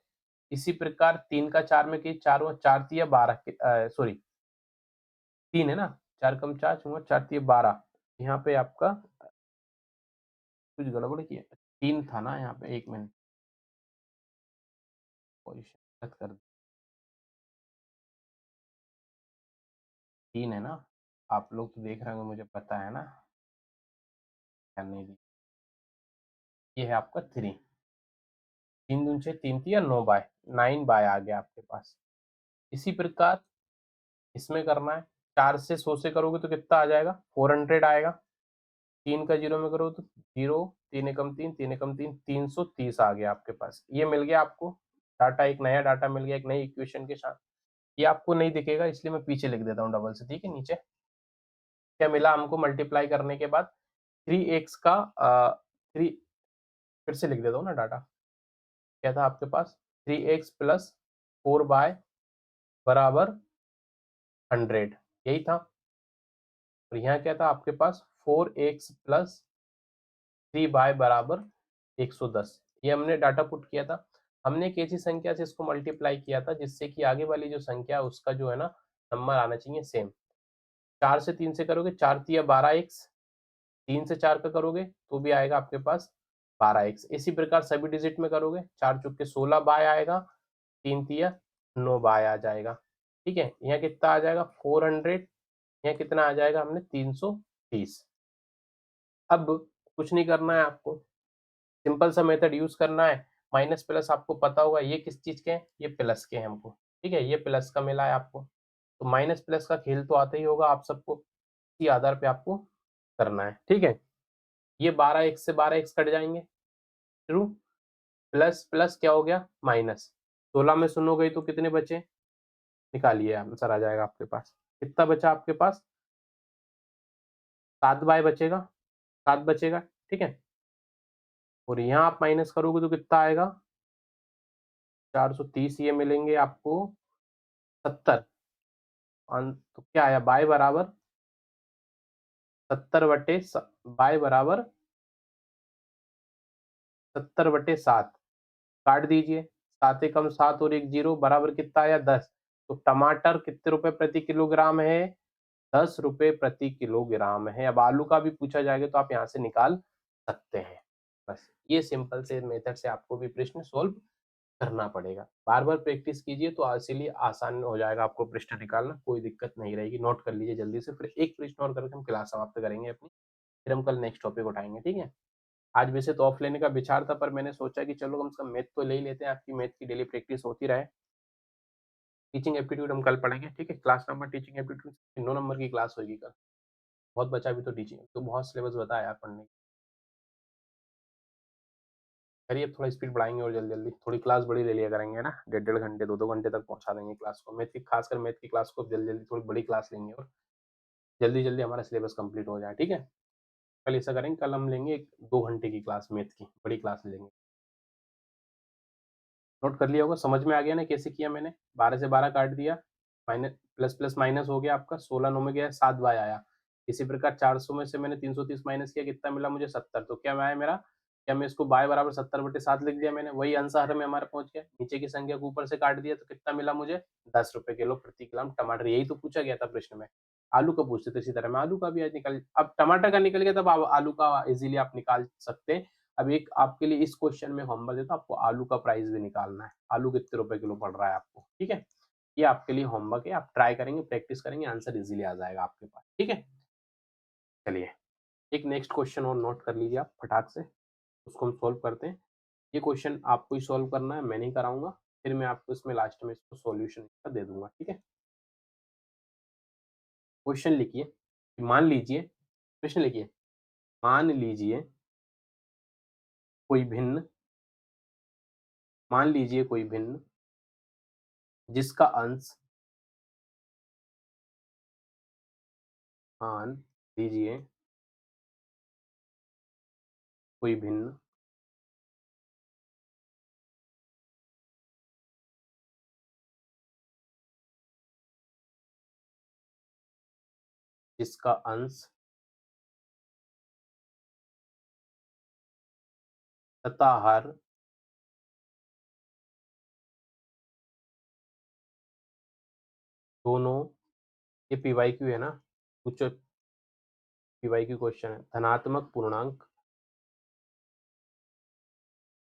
इसी प्रकार 3 का 4 में कीजिए, 4 और 4 तिया 12 सॉरी 3 है ना, 4 कम 4 छूंगा, 4 तिया 12। यहाँ पे आपका कुछ गड़बड़ किया, 3 था ना यहाँ पे, 1 मिनट, पोजीशन गलत कर दी, 3 है ना। आप लोग तो देख रहे होंगे, मुझे पता है ना, ध्यान नहीं दी। ये है आपका 3, 3 दूनी 6, 3 तिया 9 बाय, 9 बाय आ गया आपके पास। इसी प्रकार इसमें करना है, 4 से 100 से करोगे तो कितना आ जाएगा? 400 आएगा। 3 का 0 में करो तो 0, 3 एकम 3, 3 एकम 3, 330 आ गया आपके पास। ये मिल गया आपको डाटा, एक नया डाटा मिल गया एक नई इक्वेशन के साथ। ये आपको नहीं दिखेगा इसलिए मैं पीछे लिख देता हूँ डबल से, ठीक है? नीचे क्या मिला हमको मल्टीप्लाई करने के बाद? 3x का 3, फिर से लिख देता हूँ ना डाटा। क्या था आपके पास? 3x + 4y बराबर 100, यही था। और यहाँ क्या था आपके पास? 4x + 3y बराबर 110। ये हमने डाटा पुट किया था। हमने एक ऐसी संख्या से इसको मल्टीप्लाई किया था जिससे कि आगे वाली जो संख्या है उसका जो है ना, नंबर आना चाहिए सेम। 4 से 3 से करोगे, 4 तिया 12x, 3 से 4 का करोगे तो भी आएगा आपके पास 12x। इसी प्रकार सभी डिजिट में करोगे, 4 चौके 16 बाय आएगा, 3 तिया 9 बाय आ जाएगा। ठीक है? यहाँ कितना आ जाएगा? 400। यहाँ कितना आ जाएगा? हमने 330। अब कुछ नहीं करना है आपको, सिंपल सा मेथड यूज करना है। माइनस प्लस आपको पता होगा, ये किस चीज के हैं? ये प्लस के हैं हमको। ठीक है? ये प्लस का मिला है आपको, तो माइनस प्लस का खेल तो आता ही होगा आप सबको, इसी आधार पे आपको करना है, ठीक है। ये 12x से 12x कट जाएंगे, ट्रू, प्लस प्लस क्या हो गया माइनस, 16 में सुनो गई तो कितने बचे, निकालिए, आंसर आ जाएगा आपके पास। कितना बचा आपके पास, 7y बचेगा, 7 बचेगा, ठीक है। और यहाँ आप माइनस करोगे तो कितना आएगा, 430, ये मिलेंगे आपको 70। तो क्या आया, बाय बराबर 70 बटे बाय बराबर 70/7, काट दीजिए, 7 एकम 7 और 1 0 बराबर कितना आया 10। तो टमाटर कितने रुपए प्रति किलोग्राम है, 10 रुपए प्रति किलोग्राम है। अब आलू का भी पूछा जाएगा तो आप यहाँ से निकाल सकते हैं। बस ये सिंपल से मेथड से आपको भी प्रश्न सोल्व करना पड़ेगा, बार बार प्रैक्टिस कीजिए तो इसीलिए आसान हो जाएगा आपको प्रश्न निकालना, कोई दिक्कत नहीं रहेगी। नोट कर लीजिए जल्दी से, फिर एक प्रश्न और करके हम क्लास समाप्त करेंगे अपनी, फिर हम कल नेक्स्ट टॉपिक उठाएंगे, ठीक है। आज वैसे तो ऑफ लेने का विचार था, पर मैंने सोचा कि चलो कम से कम मैथ तो ले ही लेते हैं, आपकी मैथ की डेली प्रैक्टिस होती रहे। टीचिंग एप्टीट्यूड हम कल पढ़ेंगे, ठीक है। Class number teaching aptitude 9 number की क्लास होगी कल, बहुत बचा भी तो टीचिंग, तो बहुत सिलेबस बताया यार पढ़ने की। करिए अब थोड़ा स्पीड बढ़ाएंगे और जल्दी जल्दी थोड़ी क्लास बड़ी ले लिया करेंगे ना, 1.5 घंटे 2-2 घंटे तक पहुंचा देंगे क्लास को, मैथ की खासकर मैथ की क्लास को जल्दी जल्दी थोड़ी बड़ी क्लास लेंगे और जल्दी जल्दी हमारा सिलेबस कंप्लीट हो जाए, ठीक है। कल ऐसा करेंगे, कल हम लेंगे 2 घंटे की क्लास, मैथ की बड़ी क्लास लेंगे। नोट कर लिया होगा, समझ में आ गया ना कैसे किया मैंने, 12 से 12 काट दिया, माइनस प्लस प्लस माइनस हो गया आपका, 16 9 में गया 7 बाय आया। इसी प्रकार 400 में से मैंने 330 माइनस किया, कितना मिला मुझे 70। तो क्या आया मेरा, क्या मैं इसको बाय बराबर 70/7 लिख दिया मैंने, वही आंसर में हमारा पहुंच गया। नीचे की संख्या को ऊपर से काट दिया तो कितना मिला मुझे, 10 रुपए किलो प्रति ग्राम टमाटर। यही तो पूछा गया था प्रश्न में, आलू का पूछते थे, इसी तरह मैं आलू का भी आज निकल, अब टमाटर का निकल गया तब आलू का इजीली आप निकाल सकते हैं। अब एक आपके लिए इस क्वेश्चन में होमवर्क देता हूं, आपको आलू का प्राइस भी निकालना है, आलू कितने रुपए किलो पड़ रहा है आपको, ठीक है। ये आपके लिए होमवर्क है, आप ट्राई करेंगे प्रैक्टिस करेंगे, आंसर इजीली आ जाएगा आपके पास, ठीक है। चलिए एक नेक्स्ट क्वेश्चन और नोट कर लीजिए आप फटाक से, उसको हम सोल्व करते हैं। ये क्वेश्चन आपको ही सोल्व करना है, मैं नहीं कराऊंगा, फिर मैं आपको इसमें लास्ट में इसको सॉल्यूशन दे दूंगा, ठीक है। क्वेश्चन लिखिए, मान लीजिए, प्रश्न लिखिए, मान लीजिए कोई भिन्न, मान लीजिए कोई भिन्न जिसका अंश, मान लीजिए कोई भिन्न जिसका अंश तथा हर दोनों, ये पीवाईक्यू है ना, कुछ पीवाईक्यू क्वेश्चन है, धनात्मक पूर्णांक,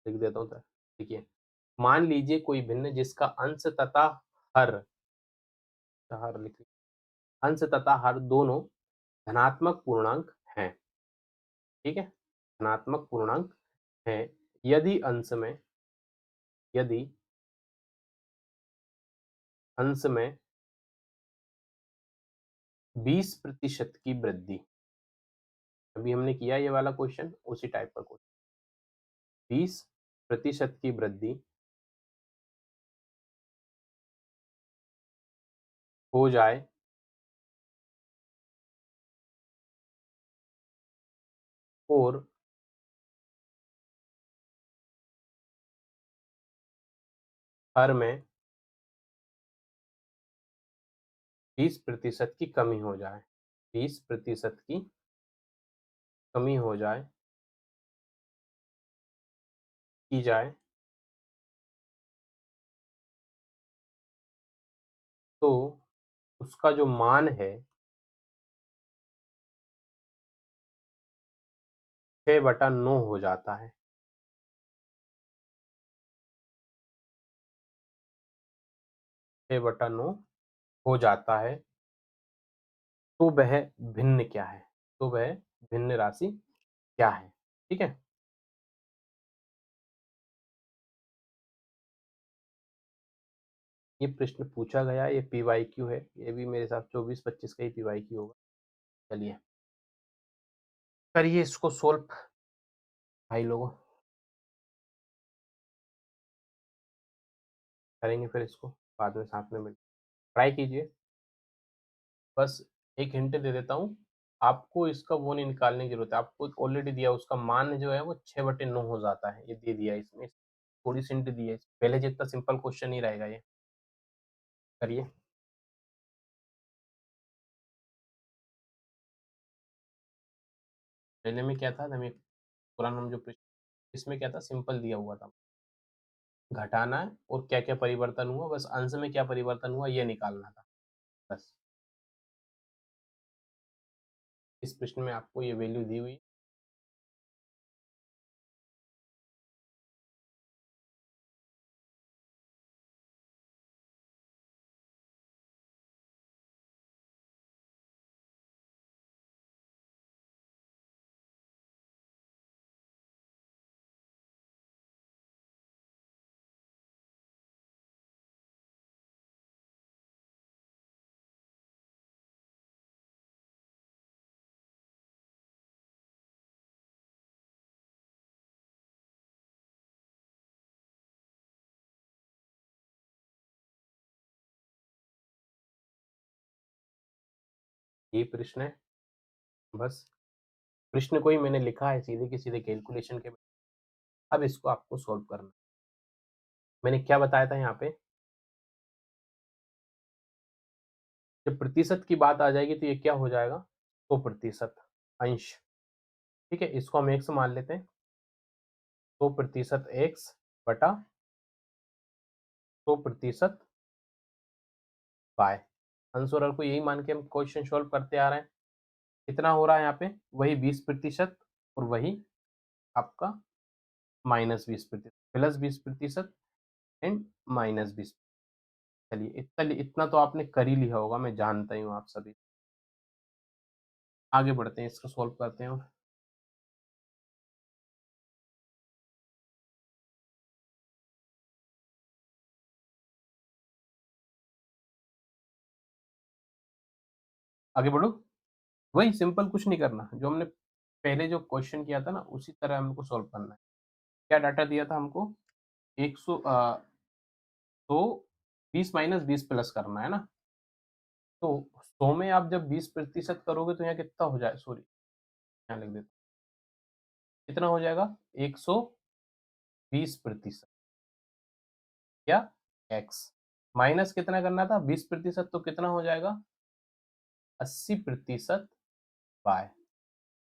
लिख देता हूँ, देखिए, मान लीजिए कोई भिन्न जिसका अंश तथा हर, हर लिख, अंश तथा हर दोनों धनात्मक पूर्णांक हैं, ठीक है, धनात्मक पूर्णांक हैं, यदि अंश में, यदि अंश में 20% की वृद्धि, अभी हमने किया ये वाला क्वेश्चन, उसी टाइप का क्वेश्चन, 20% की वृद्धि हो जाए और हर में 20% की कमी हो जाए, 20% की कमी हो जाए, की जाए, तो उसका जो मान है 6/9 हो जाता है, 6/9 हो जाता है, तो वह भिन्न क्या है, तो वह भिन्न राशि क्या है, ठीक है। ये प्रश्न पूछा गया, ये पीवाईक्यू है, ये भी मेरे हिसाब 24-25 का ही पीवाईक्यू होगा। चलिए करिए इसको सोल्व भाई लोगों, करेंगे फिर इसको बाद में साथ में मिल ट्राई कीजिए। बस एक हिंट दे देता हूँ, आपको इसका वो नहीं निकालने की जरूरत है, आपको ऑलरेडी दिया उसका मान जो है वो 6/9 हो जाता है, ये दे दिया इसमें, थोड़ी सी हिंट दी है, पहले जितना सिंपल क्वेश्चन ही रहेगा ये। करिए पहले में क्या था हमें पुराना हम जो इसमें क्या था, सिंपल दिया हुआ था, घटाना है और क्या क्या परिवर्तन हुआ, बस अंश में क्या परिवर्तन हुआ ये निकालना था बस। इस प्रश्न में आपको ये वैल्यू दी हुई, ये प्रश्न है बस, प्रश्न को ही मैंने लिखा है सीधे के सीधे कैलकुलेशन के, अब इसको आपको सॉल्व करना है। मैंने क्या बताया था यहाँ पे, जब प्रतिशत की बात आ जाएगी तो ये क्या हो जाएगा, 100% अंश, ठीक है, इसको हम एक्स मान लेते हैं, 100% एक्स बटा 100% वाई, अंश और हर को यही मान के हम क्वेश्चन सॉल्व करते आ रहे हैं। कितना हो रहा है यहाँ पे, वही 20% और वही आपका -20%, +20% एंड -20। चलिए इतना तो आपने कर ही लिया होगा, मैं जानता ही हूँ आप सभी। आगे बढ़ते हैं, इसको सॉल्व करते हैं। आगे बढ़ो, वही सिंपल, कुछ नहीं करना, जो हमने पहले जो क्वेश्चन किया था ना उसी तरह हमको सॉल्व करना है। क्या डाटा दिया था हमको, 100 तो 20 - 20 प्लस करना है ना, तो 100 में आप जब 20% करोगे तो यहाँ कितना हो जाए, सॉरी यहाँ लिख देता, कितना हो जाएगा 120%, क्या एक्स, माइनस कितना करना था 20%, तो कितना हो जाएगा 80% वाई,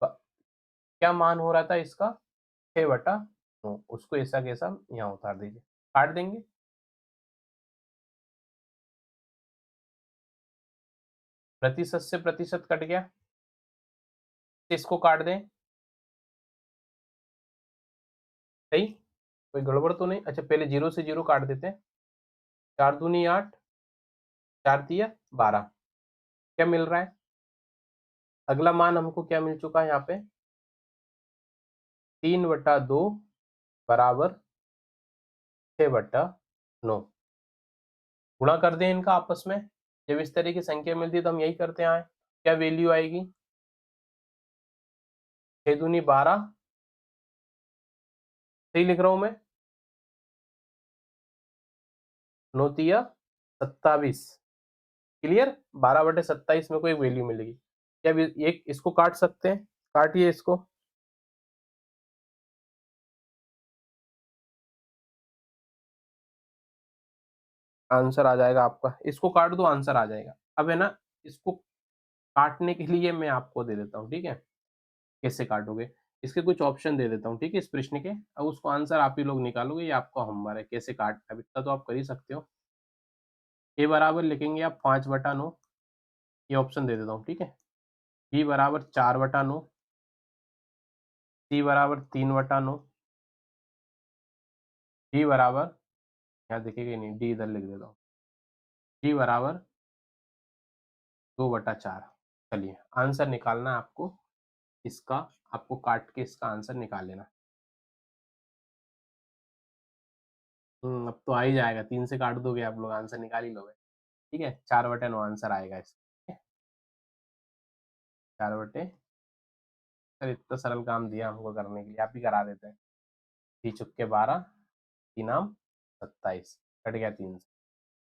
क्या मान हो रहा था इसका 6/9, उसको ऐसा कैसा यहाँ उतार दीजिए, काट देंगे, प्रतिशत से प्रतिशत कट गया, इसको काट दें, सही, कोई गड़बड़ तो नहीं, अच्छा पहले 0 से 0 काट देते हैं, 4 दूनी 8, 4 तिया 12, क्या मिल रहा है, अगला मान हमको क्या मिल चुका है यहाँ पे, 3/2 बराबर 6/9, गुणा कर दें इनका आपस में, जब इस तरह की संख्या मिलती है तो हम यही करते आए, क्या वैल्यू आएगी, 6 दूनी 12, सही लिख रहा हूं मैं, 9 तिया 27, क्लियर, 12/27 में कोई वैल्यू मिलेगी, क्या एक इसको काट सकते हैं, काटिए इसको, आंसर आ जाएगा आपका, इसको काट दो आंसर आ जाएगा। अब है ना, इसको काटने के लिए मैं आपको दे देता हूँ, ठीक है, कैसे काटोगे, इसके कुछ ऑप्शन दे देता हूँ, ठीक है, इस प्रश्न के, अब उसको आंसर आप ही लोग निकालोगे, ये आपका होमवर्क है, कैसे काट, अब इतना तो आप कर ही सकते हो। ए बराबर लिखेंगे आप 5/9, ये ऑप्शन दे देता हूँ, ठीक है, बी बराबर 4/9, सी बराबर 3/9, डी बराबर, यहाँ दिखेगा नहीं, डी इधर लिख देता हूँ, डी बराबर 2/4। चलिए आंसर निकालना है आपको इसका, आपको काट के इसका आंसर निकाल लेना। अब तो आ ही जाएगा, 3 से काट दोगे आप लोग, आंसर निकाल ही लोगे। ठीक है, 4/9 आंसर आएगा इसका। 4/, सर इतना सरल काम दिया हमको करने के लिए, आप ही करा देते हैं। 3 × 12, 3 × 27, कट गया 3 से।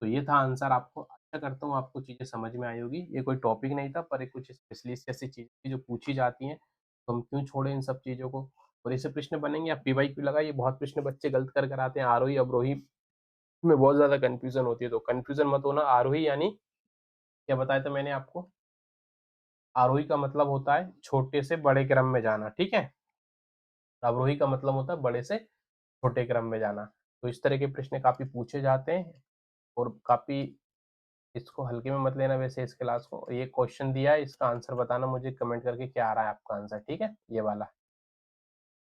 तो ये था आंसर। आपको आशा करता हूँ आपको चीज़ें समझ में आई होगी। ये कोई टॉपिक नहीं था, पर एक कुछ स्पेशलिस्ट ऐसी चीज़ थी जो पूछी जाती हैं, तो हम क्यों छोड़ें इन सब चीज़ों को। और ऐसे प्रश्न बनेंगे, आप पीवाईक्यू लगाइए, बहुत प्रश्न बच्चे गलत कर कर आते हैं। आरोही अवरोही में बहुत ज़्यादा कन्फ्यूज़न होती है, तो कन्फ्यूज़न मत होना। आरोही यानी क्या बताया था मैंने आपको? आरोही का मतलब होता है छोटे से बड़े क्रम में जाना, ठीक है? अवरोही का मतलब होता है बड़े से छोटे क्रम में जाना। तो इस तरह के प्रश्न काफ़ी पूछे जाते हैं, और काफ़ी, इसको हल्के में मत लेना वैसे इस क्लास को। ये क्वेश्चन दिया है, इसका आंसर बताना मुझे कमेंट करके क्या आ रहा है आपका आंसर, ठीक है? ये वाला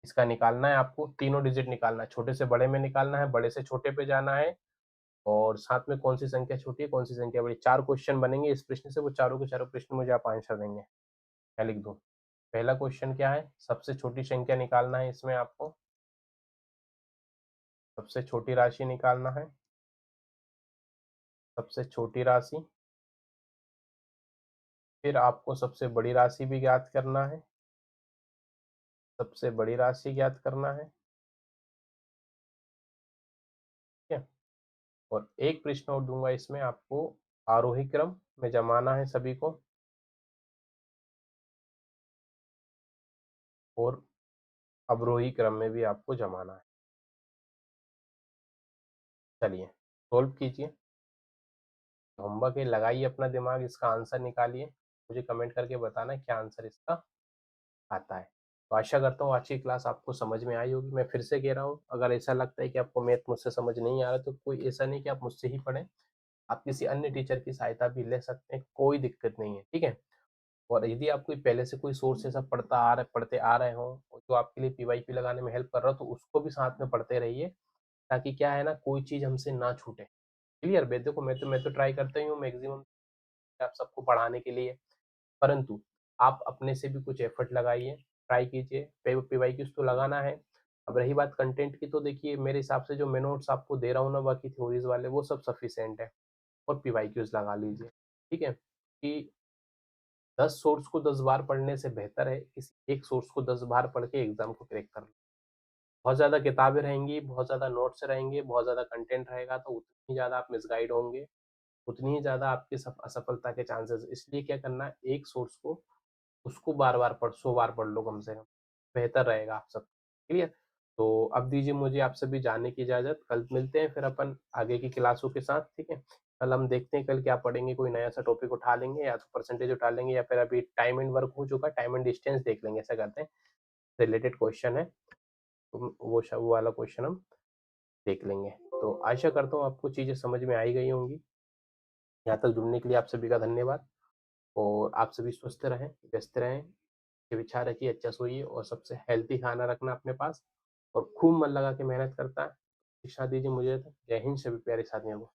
इसका निकालना है आपको, तीनों डिजिट निकालना है, छोटे से बड़े में निकालना है, बड़े से छोटे पे जाना है, और साथ में कौन सी संख्या छोटी है, कौन सी संख्या बड़ी। 4 क्वेश्चन बनेंगे इस प्रश्न से, वो चारों के चारों प्रश्न मुझे आप आंसर देंगे। क्या लिख दूँ? पहला क्वेश्चन क्या है? सबसे छोटी संख्या निकालना है इसमें आपको, सबसे छोटी राशि निकालना है, सबसे छोटी राशि, फिर आपको सबसे बड़ी राशि भी ज्ञात करना है, सबसे बड़ी राशि ज्ञात करना है, ठीक है? और एक प्रश्न और दूंगा इसमें आपको, आरोही क्रम में जमाना है सभी को, और अवरोही क्रम में भी आपको जमाना है। चलिए सोल्व कीजिए, होमवर्क है, लगाइए अपना दिमाग, इसका आंसर निकालिए, मुझे कमेंट करके बताना क्या आंसर इसका आता है। तो आशा करता हूँ आज की क्लास आपको समझ में आई होगी। मैं फिर से कह रहा हूँ, अगर ऐसा लगता है कि आपको मैथ मुझसे समझ नहीं आ रहा, तो कोई ऐसा नहीं कि आप मुझसे ही पढ़ें, आप किसी अन्य टीचर की सहायता भी ले सकते हैं, कोई दिक्कत नहीं है, ठीक है? और यदि आप कोई पहले से कोई सोर्स ऐसा पढ़ते आ रहे हो जो आपके लिए पीवाईक्यू लगाने में हेल्प कर रहा हो, तो उसको भी साथ में पढ़ते रहिए, ताकि क्या है ना, कोई चीज़ हमसे ना छूटे। क्लियर? बे देखो, मैं तो ट्राई करता ही हूँ मैक्सिमम आप सबको पढ़ाने के लिए, परंतु आप अपने से भी कुछ एफर्ट लगाइए, ट्राई कीजिए, पीवाईक्यूज़ तो लगाना है। अब रही बात कंटेंट की, तो देखिए मेरे हिसाब से जो मैं नोट्स आपको दे रहा हूँ ना, बाकी थ्योरीज वाले वो सब सफिशिएंट है, और पीवाईक्यूज़ लगा लीजिए, ठीक है? कि 10 सोर्स को 10 बार पढ़ने से बेहतर है किसी एक सोर्स को 10 बार पढ़ के एग्जाम को क्रैक कर लो। बहुत ज़्यादा किताबें रहेंगी, बहुत ज़्यादा नोट्स रहेंगे, बहुत ज़्यादा कंटेंट रहेगा, तो उतनी ही ज़्यादा आप मिसगाइड होंगे, उतनी ही ज़्यादा आपकी असफलता के चांसेस। इसलिए क्या करना है, एक सोर्स को, उसको बार-बार पढ़ 100 बार पढ़ लो कम से कम, बेहतर रहेगा आप सब। क्लियर? तो अब दीजिए मुझे आप सभी जाने की इजाज़त, कल मिलते हैं फिर अपन आगे की क्लासों के साथ, ठीक है? कल हम देखते हैं कल क्या पढ़ेंगे, कोई नया सा टॉपिक उठा लेंगे, या तो परसेंटेज उठा लेंगे, या फिर अभी टाइम एंड वर्क हो चुका है, टाइम एंड डिस्टेंस देख लेंगे, ऐसा करते हैं। रिलेटेड क्वेश्चन है, तो वो वाला क्वेश्चन हम देख लेंगे। तो आशा करता हूँ आपको चीज़ें समझ में आई गई होंगी। यहाँ तक जुड़ने के लिए आप सभी का धन्यवाद, और आप सभी स्वस्थ रहें, व्यस्त रहें, अच्छे विचार रखिए, अच्छा सोइए, और सबसे हेल्थी खाना रखना अपने पास, और खूब मन लगा के मेहनत करता है। शिक्षा दीजिए मुझे। जय हिंद सभी प्यारे साथियों को।